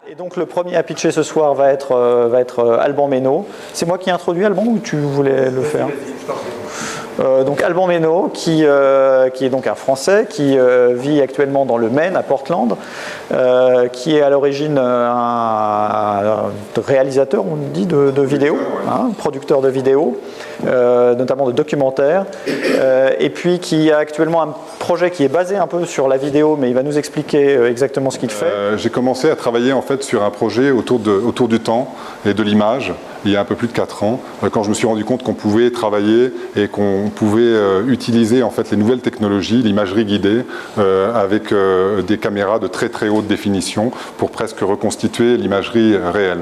Et donc le premier à pitcher ce soir va être Alban Meynaud. C'est moi qui ai introduit Alban ou tu voulais le faire ? Donc Alban Meynaud, qui est donc un Français, qui vit actuellement dans le Maine, à Portland, qui est à l'origine un réalisateur, on dit, de vidéos, producteur de vidéos, notamment de documentaires, et puis qui a actuellement un projet qui est basé un peu sur la vidéo, mais il va nous expliquer exactement ce qu'il fait. J'ai commencé à travailler en fait sur un projet autour du temps et de l'image, il y a un peu plus de 4 ans, quand je me suis rendu compte qu'on pouvait travailler et qu'on pouvait utiliser en fait les nouvelles technologies, l'imagerie guidée, avec des caméras de très très haute définition pour presque reconstituer l'imagerie réelle.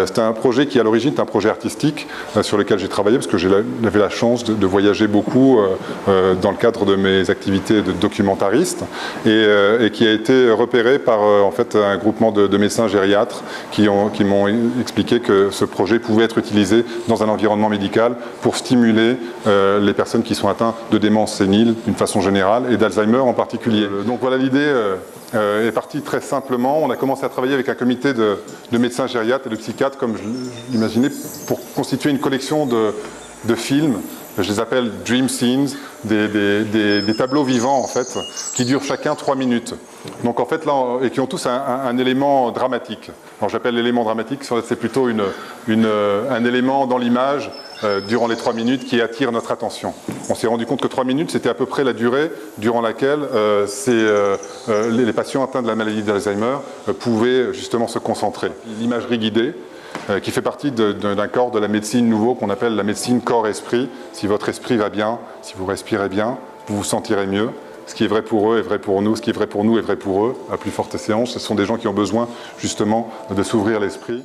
C'était un projet qui à l'origine est un projet artistique sur lequel j'ai travaillé parce que j'avais la chance de voyager beaucoup dans le cadre de mes activités de documentariste et qui a été repéré par en fait un groupement de médecins gériatres qui m'ont expliqué que ce projet pouvait être utilisé dans un environnement médical pour stimuler les personnes qui sont atteintes de démence sénile d'une façon générale et d'Alzheimer en particulier. Donc voilà, l'idée est partie très simplement. On a commencé à travailler avec un comité de médecins gériatres et de psychiatres, comme je l'imaginais, pour constituer une collection de films. Je les appelle Dream Scenes, des tableaux vivants en fait, qui durent chacun 3 minutes. Donc en fait là, et qui ont tous un élément dramatique. Alors j'appelle l'élément dramatique, c'est plutôt un élément dans l'image durant les 3 minutes qui attire notre attention. On s'est rendu compte que 3 minutes, c'était à peu près la durée durant laquelle les patients atteints de la maladie d'Alzheimer pouvaient justement se concentrer. L'imagerie guidée, qui fait partie d'un corps de la médecine nouveau qu'on appelle la médecine corps-esprit. Si votre esprit va bien, si vous respirez bien, vous vous sentirez mieux. Ce qui est vrai pour eux est vrai pour nous, ce qui est vrai pour nous est vrai pour eux. À plus forte séance, ce sont des gens qui ont besoin justement de s'ouvrir l'esprit.